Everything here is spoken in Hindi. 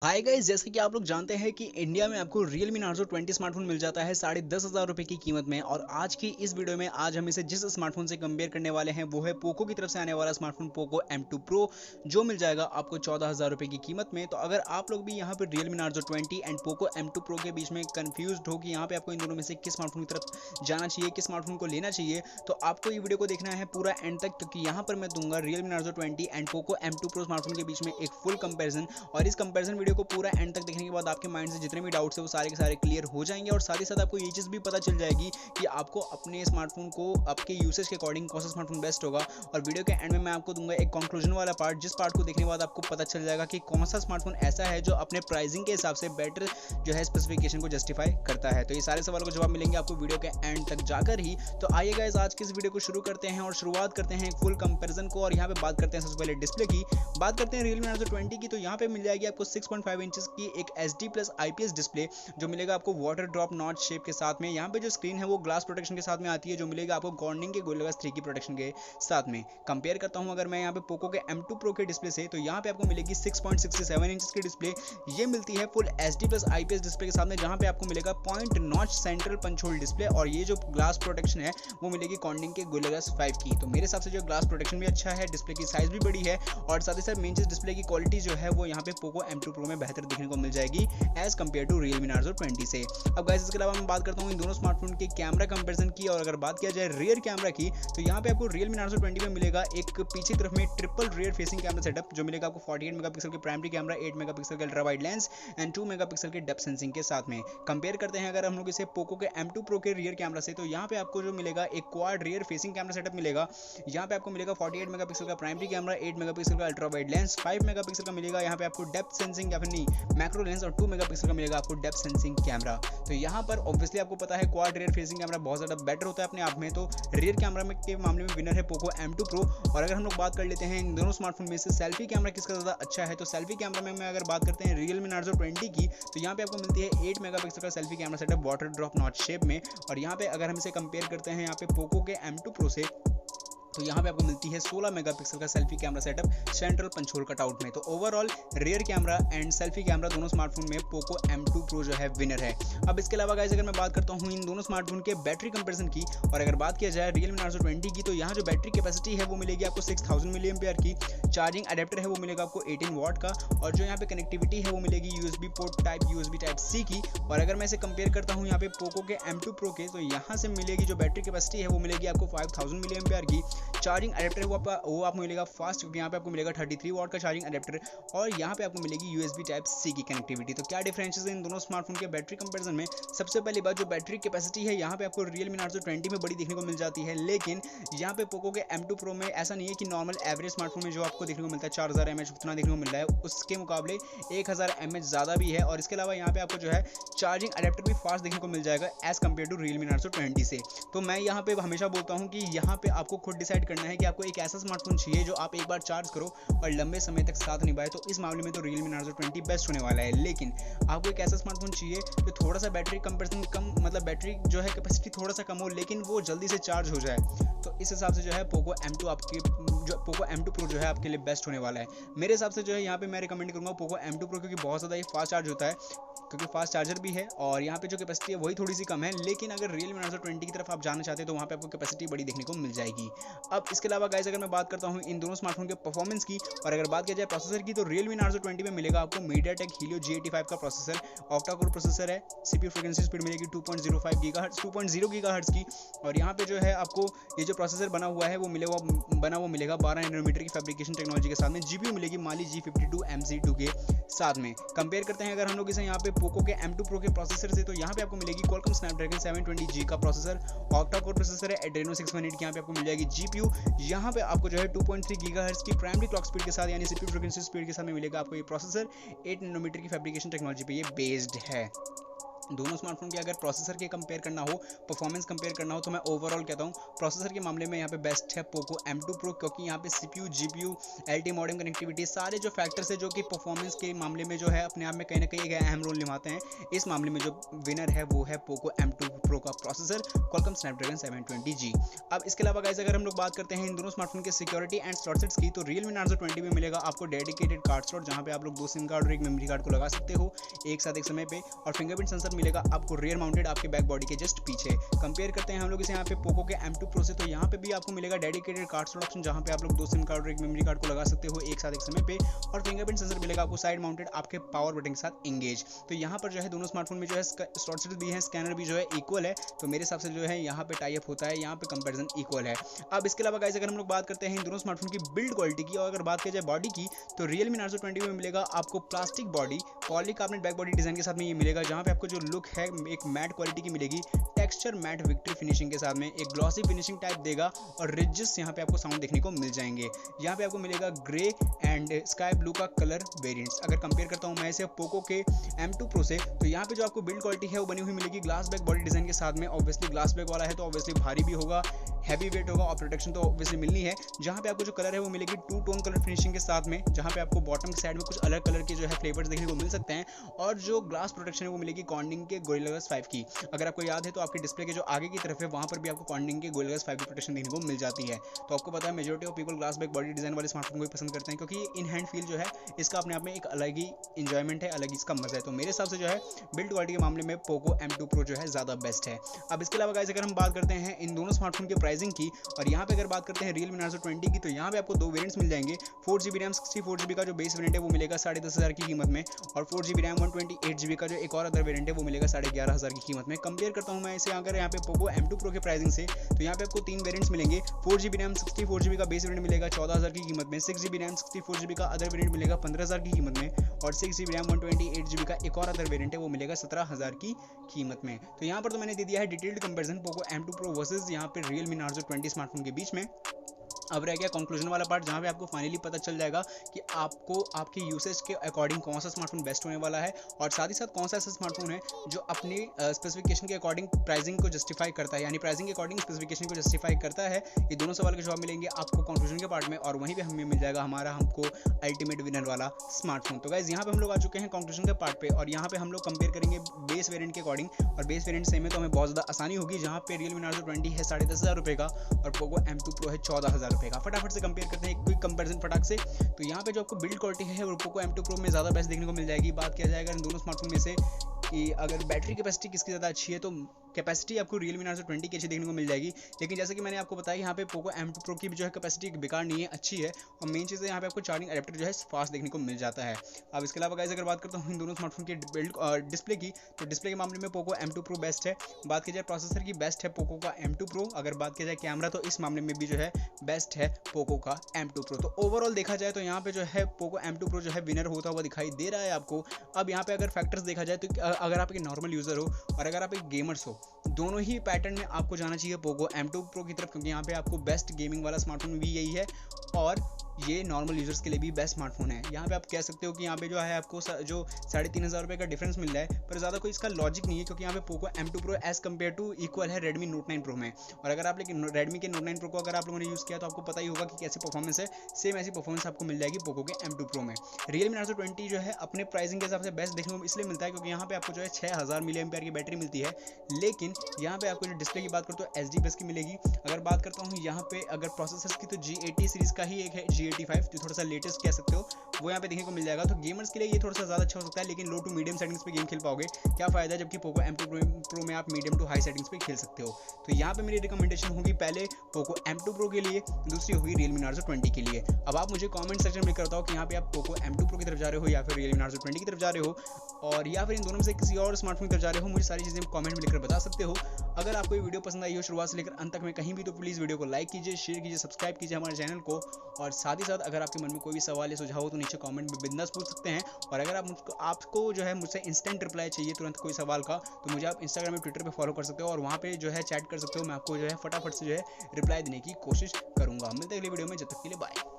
हाय गाइस, जैसे कि आप लोग जानते हैं कि इंडिया में आपको Realme Narzo 20 स्मार्टफोन मिल जाता है 10,500 रुपये की कीमत में। और आज की इस वीडियो में आज हम इसे जिस स्मार्टफोन से कंपेयर करने वाले हैं वो है पोको की तरफ से आने वाला स्मार्टफोन पोको M2 Pro, जो मिल जाएगा आपको 14,000 रुपये की कीमत में। तो अगर आप लोग भी यहाँ पर Realme Narzo 20 and Poco M2 Pro के बीच में कन्फ्यूज हो कि यहाँ पे आपको इन दोनों में से किस स्मार्टफोन की तरफ जाना चाहिए, किस स्मार्टफोन को लेना चाहिए, तो आपको ये वीडियो को देखना है पूरा एंड तक, क्योंकि यहाँ पर मैं दूंगा Realme Narzo 20 and Poco M2 Pro smartphone के बीच में एक फुल कंपेरिजन। और इस कंपेरिजन वीडियो को पूरा एंड तक देखने के बाद आपके माइंड से जितने भी डाउट्स है वो सारे के सारे क्लियर हो जाएंगे। और साथ ही साथ आपको ये चीज़ भी पता चल जाएगी कि आपको अपने स्मार्टफोन को आपके यूसेज के अकॉर्डिंग कौन सा स्मार्टफोन बेस्ट होगा। और वीडियो के एंड में मैं आपको दूंगा एक कंक्लूजन वाला पार्ट, जिस पार्ट को देखने के बाद आपको पता चल जाएगा कि कौन सा स्मार्टफोन ऐसा है जो अपने प्राइसिंग के हिसाब से बेटर जो है स्पेसिफिकेशन को जस्टिफाई करता है। तो ये सारे सवालों को जवाब मिलेंगे आपको वीडियो के एंड तक जाकर ही। तो आइए गाइस, आज की इस वीडियो को शुरू करते हैं और शुरुआत करते हैं एक फुल कंपैरिजन को। और यहाँ पे बात करते हैं सबसे पहले डिस्प्ले की, बात करते हैं Realme Narzo 20 की। तो यहाँ पे मिल जाएगी आपको 6.5 इंचेस की एक HD प्लस IPS डिस्प्ले जो मिलेगा आपको वाटर ड्रॉप नॉच शेप के साथ में। यहाँ पे जो स्क्रीन है वो ग्लास प्रोटेक्शन के साथ में आती है, जो मिलेगा आपको कॉर्निंग के Gorilla Glass 3 की प्रोटेक्शन के साथ में। कंपेयर करता हूँ अगर मैं यहाँ पे पोको के M2 Pro के डिस्प्ले से, तो यहाँ पे आपको मिलेगी 6.67 इंचेस की डिस्प्ले। ये मिलती है full HD plus IPS display के साथ में, जहाँ पे आपको मिलेगा point notch central punch hole display. और ये जो ग्लास प्रोटेक्शन है वो मिलेगी कॉर्निंग के Gorilla Glass 5 की। तो मेरे हिसाब से जो ग्लास प्रोटेक्शन भी अच्छा है, डिस्प्ले की साइज भी बड़ी है, और साथ ही साथ मेन चीज डिस्प्ले की क्वालिटी जो है वो यहाँ पे पोको M2 Pro में बेहतर देखने को मिल जाएगी as compare to Realme Narzo 20 से। अब गाइस, इसके अलावा मैं बात करता हूँ इन दोनों स्मार्टफोन के कैमरा कंपैरिजन की। और अगर बात किया जाए रियर कैमरा की, तो यहाँ पे आपको Realme Narzo 20 में मिलेगा एक पीछे की तरफ में triple rear facing camera setup, जो मिलेगा आपको 48 मेगापिक्सल के प्राइमरी कैमरा, 8 मेगापिक्सल के ultra wide lens and 2 megapixel के डेप्थ सेंसिंग के साथ में। कंपेयर करते हैं अगर हम लोग इसे पोको के M2 Pro के रियर कैमरा से, तो यहाँ पे आपको जो मिलेगा एक quad rear facing camera setup मिलेगा। यहाँ पे आपको मिलेगा 48 मेगापिक्सल का प्राइमरी कैमरा, 8 मेगापिक्सल का अल्ट्रा वाइड लेंस, 5 मेगापिक्सल का मिलेगा यहाँ पे आपको डेप्थ सेंसिंग या फिर नहीं मैक्रो लेंस, और 2 मेगापिक्सल का मिलेगा आपको डेप्थ सेंसिंग कैमरा। तो यहाँ पर ऑब्वियसली आपको पता है क्वाड रियर फेसिंग कैमरा बहुत ज़्यादा बेटर होता है अपने आप में, तो रियर कैमरा में के मामले में विनर है पोको M2 Pro। और अगर हम लोग बात कर लेते हैं इन दोनों स्मार्टफोन में से सेल्फी कैमरा किसका ज़्यादा अच्छा है, तो सेल्फी कैमरा में अगर बात करते हैं Realme Narzo 20 की, तो यहाँ पे आपको मिलती है 8 मेगापिक्सल का selfie camera setup water drop notch shape में। और यहाँ पे अगर हम इसे कंपेयर करते हैं यहाँ पे पोको के M2 Pro से, तो यहाँ पे आपको मिलती है 16 मेगापिक्सल का selfie camera setup central punch hole cutout में। तो overall rear camera and selfie camera दोनों स्मार्टफोन में पोको M2 Pro जो है विनर है। अब इसके अलावा गाइस, अगर मैं बात करता हूँ इन दोनों स्मार्टफोन के बैटरी कंपैरिजन की, और अगर बात किया जाए Realme Narzo 20 की, तो यहाँ जो बैटरी कैपेसिटी है वो मिलेगी आपको 6000 mAh की। चार्जिंग अडेप्टर है वो मिलेगा आपको 18 वाट का, और जो यहाँ पे कनेक्टिविटी है वो मिलेगी USB port type USB type C की। और अगर मैं इसे कंपेयर करता हूँ यहाँ पे पोको के M2 Pro के, तो यहाँ से मिलेगी जो बैटरी कैपेसिटी है वो मिलेगी आपको 5000 mAh की। चार्जिंग अडेप्टर वो आपको मिलेगा फास्ट, क्योंकि यहाँ पे आपको मिलेगा 33 वाट का चार्जिंग अडेप्टर, और यहाँ पे आपको मिलेगी USB टाइप C की कनेक्टिविटी। तो क्या डिफरेंसेस है इन दोनों स्मार्टफोन के बैटरी कंपैरिजन में? सबसे पहली बात, जो बैटरी कैपेसिटी है यहाँ पे आपको Realme Narzo 20 में बड़ी देखने को मिल जाती है, लेकिन यहाँ पे पोको के M2 Pro में ऐसा नहीं है कि नॉर्मल एवरेज स्मार्टफोन में जो आपको देखने को मिलता है 4000 mAh उतना देखने को मिल रहा है, उसके मुकाबले 1000 mAh ज़्यादा भी है। और इसके अलावा यहाँ पे आपको जो है चार्जिंग अडेप्टर भी फास्ट देखने को मिल जाएगा as compare to Realme Narzo 20 से। तो मैं यहाँ पे हमेशा बोलता हूँ कि यहाँ पे आपको खुद डिसाइड करना है कि आपको एक ऐसा स्मार्टफोन चाहिए जो आप एक बार चार्ज करो और लंबे समय तक साथ निभाए। तो इस मामले में तो Realme Narzo 20 बेस्ट होने वाला है। लेकिन आपको एक ऐसा स्मार्टफोन चाहिए जो थोड़ा सा बैटरी कंपैरिजन कम, मतलब बैटरी जो है कैपेसिटी थोड़ा सा कम हो, लेकिन वो जल्दी से चार्ज हो जाए, तो इस हिसाब से जो है पोको M2 Pro जो है आपके लिए बेस्ट होने वाला है। मेरे हिसाब से जो है यहाँ पे मैं रिकमेंड करूँगा पोको M2 Pro, क्योंकि बहुत ज़्यादा ये फास्ट चार्ज होता है, क्योंकि फास्ट चार्जर भी है, और यहाँ पे जो कैपेसिटी है वही थोड़ी सी कम है। लेकिन अगर Realme Narzo 20 की तरफ आप जाना चाहते हैं तो वहाँ पे आपको कैपेसिटी बड़ी देखने को मिल जाएगी। अब इसके अलावा गाइस, अगर मैं बात करता हूँ इन दोनों स्मार्टफोन के परफॉर्मेंस की, और अगर बात किया जाए प्रोसेसर की, तो Realme Narzo 20 में मिलेगा आपको MediaTek Helio G85 का प्रोसेसर, ऑक्टा कोर प्रोसेसर है। CPU फ्रीक्वेंसी स्पीड मिलेगी 2.0 गीगाहर्ट्ज की। और यहाँ पे जो है आपको ये जो प्रोसेसर बना हुआ है वो मिलेगा 12 नैनोमीटर की फैब्रिकेशन टेक्नोलॉजी के साथ में। GPU मिलेगी Mali G52 MC2 के साथ में। कंपेयर करते हैं अगर हम लोग इसे यहाँ पे पोको के M2 Pro के प्रोसेसर से, तो यहाँ पे आपको मिलेगी Qualcomm Snapdragon 720G का प्रोसेसर, ऑक्टा कोर प्रोसेसर है, Adreno 618 की यहाँ पे आपको मिल जाएगी GPU। यहाँ पे आपको जो है 2.3 गीगाहर्ट्ज की प्राइमरी क्लॉक स्पीड के साथ, यानी CPU फ्रीक्वेंसी स्पीड के साथ में मिलेगा आपको ये प्रोसेसर। 8 नैनोमीटर की फैब्रिकेशन टेक्नोलॉजी पे ये बेस्ड है। दोनों स्मार्टफोन के अगर प्रोसेसर के कंपेयर करना हो, परफॉर्मेंस कंपेयर करना हो, तो मैं ओवरऑल कहता हूँ प्रोसेसर के मामले में यहाँ पे बेस्ट है पोको M2 Pro, क्योंकि यहाँ पे CPU, GPU, LTE modem connectivity, सारे जो फैक्टर्स है जो कि परफॉर्मेंस के मामले में जो है अपने आप में कहीं ना कहीं एक अहम रोल निभाते हैं। इस मामले में जो विनर है वो है पोको M2 Pro का प्रोसेसर क्वालकॉम स्नैपड्रैगन 720G। अब इसके अलावा गाइस अगर हम लोग बात करते हैं इन दोनों स्मार्टफोन के सिक्योरिटी एंड स्लॉट सेट्स की, तो Realme Narzo 20 में मिलेगा आपको डेडिकेटेड कार्ड स्लॉट, जहाँ पे आप लोग 2 सिम कार्ड और एक मेमोरी कार्ड को लगा सकते हो एक साथ एक समय पे, और फिंगरप्रिंट सेंसर मिलेगा आपको रियर माउंटेड आपके बैक बॉडी के जस्ट पीछे। कंपेयर करते हैं हम लोग इसे यहाँ पे पोको के M2 Pro से, तो यहाँ पे भी आपको मिलेगा डेडिकेटेड कार्ड स्लॉट ऑप्शन, जहाँ पे आप लोग 2 सिम कार्ड और एक मेमोरी कार्ड को लगा सकते हो एक साथ एक समय पे, और फिंगरप्रिंट सेंसर मिलेगा आपको साइड माउंटेड आपके पावर बटन के साथ एंगेज। तो यहाँ पर जो है दोनों स्मार्टफोन में जो है स्लॉट सेट भी है, स्कैनर भी जो है इक्वल है, तो मेरे हिसाब से जो है यहाँ पे टाई अप होता है, यहाँ पे कंपैरिजन इक्वल है। अब इसके अलावा गाइस अगर हम लोग बात करते हैं इन दोनों स्मार्टफोन की बिल्ड क्वालिटी की, और अगर बात की जाए बॉडी की, तो Realme Narzo 20 में मिलेगा आपको plastic body polycarbonate back body design के साथ में ये मिलेगा, जहाँ पे आपको जो लुक है एक मैट क्वालिटी की मिलेगी, टेक्सचर मैट विक्ट्री फिनिशिंग के साथ में एक ग्लॉसी फिनिशिंग टाइप देगा, और रिजेस यहाँ पे आपको साउंड देखने को मिल जाएंगे। यहाँ पे आपको मिलेगा ग्रे एंड स्काई ब्लू का कलर वेरिएंट्स। अगर कंपेयर करता हूँ मैं इसे पोको के M2 Pro से, तो यहाँ पे जो आपको बिल्ड क्वालिटी है वो बनी हुई मिलेगी ग्लास बैक बॉडी डिजाइन के साथ में। ऑब्वियसली ग्लास बैक वाला है तो ऑब्वियसली भारी भी होगा, हैवी वेट होगा, और प्रोटेक्शन तो ऑब्वियसली मिलनी है। जहाँ पे आपको जो कलर है वो मिलेगी 2 टोन कलर फिनिशिंग के साथ में, जहाँ पे आपको बॉटम के साइड में कुछ अलग कलर के जो है फ्लेवर्स देखने को मिल सकते हैं, और जो ग्लास प्रोटेक्शन है वो मिलेगी कॉर्निंग के गोरिल्ला ग्लास 5 की। अगर आपको याद है तो आपके डिस्प्ले के जो आगे की तरफ है वहाँ पर भी आपको कॉर्निंग के गोरिल्ला ग्लास 5 की प्रोटेक्शन देखने को मिल जाती है। तो आपको पता है majority of people glass back body design वाले स्मार्टफोन को ही पसंद करते हैं, क्योंकि इन हैंड फील जो है इसका अपने आप में एक अलग ही इंजॉयमेंट है, अलग ही इसका मजा है। तो मेरे हिसाब से जो है बिल्ड क्वालिटी के मामले में पोको M2 Pro जो है ज़्यादा बेस्ट है। अब इसके अलावा गाइस अगर हम बात करते हैं इन दोनों स्मार्टफोन के प्राइसिंग की, और यहाँ पे अगर बात करते हैं Realme Narzo 20 की, तो यहाँ पे आपको 2 वेरिएंट्स मिल जाएंगे। 4GB रैम 64GB का जो बेस वेरिएंट है वो मिलेगा 10,500 की कीमत में, और 4GB रैम 128GB का जो एक और अदर वेरिएंट है वो मिलेगा 11,500 की कीमत में। कंपेयर करता हूँ मैं इसे अगर यहाँ पे पोको M2 Pro के प्राइसिंग से, तो यहाँ पे आपको 3 वेरिएंट्स मिलेंगे। 4GB रैम 64GB का बेस वेरिएंट मिलेगा 14,000 की कीमत में, 6GB रैम 64GB का अदर वेरिएंट मिलेगा 15,000 की कीमत में, और 6GB रैम 128GB का एक और अदर वेरिएंट है वो मिलेगा 17,000 की कीमत में। तो यहाँ पर तो मैंने दे दिया है detailed comparison Poco M2 Pro versus यहाँ पे Realme Narzo 20 स्मार्टफोन के बीच में। अब रह गया कंक्लूजन वाला पार्ट, जहाँ पे आपको फाइनली पता चल जाएगा कि आपको आपके यूसेज के अकॉर्डिंग कौन सा स्मार्टफोन बेस्ट होने वाला है, और साथ ही साथ कौन सा ऐसा स्मार्टफोन है जो अपनी स्पेसिफिकेशन के अकॉर्डिंग प्राइसिंग को जस्टिफाई करता है, यानी प्राइसिंग के अकॉर्डिंग स्पेसिफिकेशन को जस्टिफाई करता है। ये दोनों सवाल के जवाब मिलेंगे आपको कंक्लूजन के पार्ट में, और वहीं पे हमें मिल जाएगा हमारा हमको अल्टीमेट विनर वाला स्मार्टफोन। तो गाइस यहाँ पे हम लोग आ चुके हैं कंक्लूजन के पार्ट पे, और यहाँ पे हम लोग कंपेयर करेंगे बेस वेरिएंट के अकॉर्डिंग, और बेस वेरिएंट सेम है तो हमें बहुत ज़्यादा आसानी होगी। जहाँ पे Realme Narzo 20 है 10,500 रुपये का, और पोको M2 Pro है 14,000 रुपये का। फटाफट से कंपेयर करते हैं एक क्विक कंपैरिजन फटाक से। तो यहाँ पे जो आपको बिल्ड क्वालिटी है वो पोको M2 Pro में ज़्यादा बेस्ट देखने को मिल जाएगी। बात किया जाएगा इन दोनों स्मार्टफोन में से कि अगर बैटरी कैपेसिटी किसकी ज़्यादा अच्छी है, तो कैपेसिटी आपको Realme Narzo 20 की अच्छी देखने को मिल जाएगी। लेकिन जैसे कि मैंने आपको बताया यहाँ पे पोको M2 Pro की भी जो है कैपेसिटी बेकार नहीं है, अच्छी है, और मेन चीज़ है यहाँ पे आपको चार्जिंग एडेप्टर जो है फास्ट देखने को मिल जाता है। अब इसके अलावा गाइस अगर बात करता हूँ इन दोनों स्मार्टफोन के बिल्ड डिस्प्ले की, तो डिस्प्ले के मामले में पोको M2 Pro बेस्ट है। बात की जाए प्रोसेसर की, बेस्ट है पोको का M2 Pro। अगर बात की जाए कैमरा, तो इस मामले में भी जो है बेस्ट है पोको का M2 Pro। तो ओवरऑल देखा जाए तो यहाँ पे जो है पोको M2 Pro जो है विनर होता हुआ दिखाई दे रहा है आपको। अब यहाँ पे अगर फैक्टर्स देखा जाए तो अगर आप एक नॉर्मल यूज़र हो और अगर आप एक गेमर्स हो, दोनों ही पैटर्न में आपको जाना चाहिए पोको M2 Pro की तरफ, क्योंकि यहाँ पे आपको बेस्ट गेमिंग वाला स्मार्टफोन भी यही है, और ये नॉर्मल यूजर्स के लिए भी बेस्ट स्मार्टफोन है। यहाँ पे आप कह सकते हो कि यहाँ पे जो है आपको जो 3,500 रुपये का डिफरेंस मिल रहा है, पर ज़्यादा कोई इसका लॉजिक नहीं है, क्योंकि यहाँ पे Poco M2 Pro as compare to equal है Redmi Note 9 Pro में। और अगर आप लेकिन Redmi के Note 9 Pro को अगर आप लोगों ने यूज़ किया तो आपको पता ही होगा कि कैसी परफॉर्मेंस है, सेम ऐसी परफॉर्मेंस आपको मिल जाएगी पोको के M2 Pro में। Realme Narzo 20 जो है अपने प्राइसिंग के हिसाब से बेस्ट देखने को इसलिए मिलता है क्योंकि यहाँ पे आपको जो है 6000 mAh की बैटरी मिलती है, लेकिन यहाँ पे आपको जो डिस्प्ले की बात करो तो HD प्लस की मिलेगी। अगर बात करता हूँ यहाँ पे अगर प्रोसेसर्स की, तो G80 सीरीज का ही एक है G85 जो थोड़ा सा लेटेस्ट कह सकते हो, वो यहाँ पे देखने को मिल जाएगा। तो गेमर्स के लिए ये थोड़ा सा ज़्यादा अच्छा हो सकता है, लेकिन लो टू मीडियम सेटिंग्स पे गेम खेल पाओगे, क्या फ़ायदा है, जबकि पोको M2 Pro में आप मीडियम टू हाई सेटिंग्स पे खेल सकते हो। तो यहाँ पे मेरी रिकमेंडेशन होगी पहले पोको M2 Pro के लिए, दूसरी होगी Realme Narzo 20 के लिए। अब आप मुझे कमेंट सेक्शन में करता हो कि यहाँ पे आप पोको M2 Pro की तरफ जा रहे हो या फिर Realme Narzo 20 की तरफ जा रहे हो, और या फिर इन दोनों में से किसी और स्मार्टफोन की तरफ जा रहे हो, मुझे सारी चीज़ें कमेंट में लिखकर बता सकते हो। अगर आपको ये वीडियो पसंद आई हो शुरुआत से लेकर अंत तक में कहीं भी, तो प्लीज़ वीडियो को लाइक कीजिए, शेयर कीजिए, सब्सक्राइब कीजिए हमारे चैनल को, और साथ ही साथ अगर आपके मन में कोई भी सवाल या सुझाव हो तो नीचे कमेंट में बिंदास पूछ सकते हैं। और अगर आपको जो है मुझसे इंस्टेंट रिप्लाई चाहिए तुरंत कोई सवाल का, तो मुझे आप इंस्टाग्राम में ट्विटर पे फॉलो कर सकते हो, और वहाँ पे जो है चैट कर सकते हो। मैं आपको जो है फटाफट से जो है रिप्लाई देने की कोशिश करूँगा। मिलते हैं अगली वीडियो में, जब तक के लिए बाय।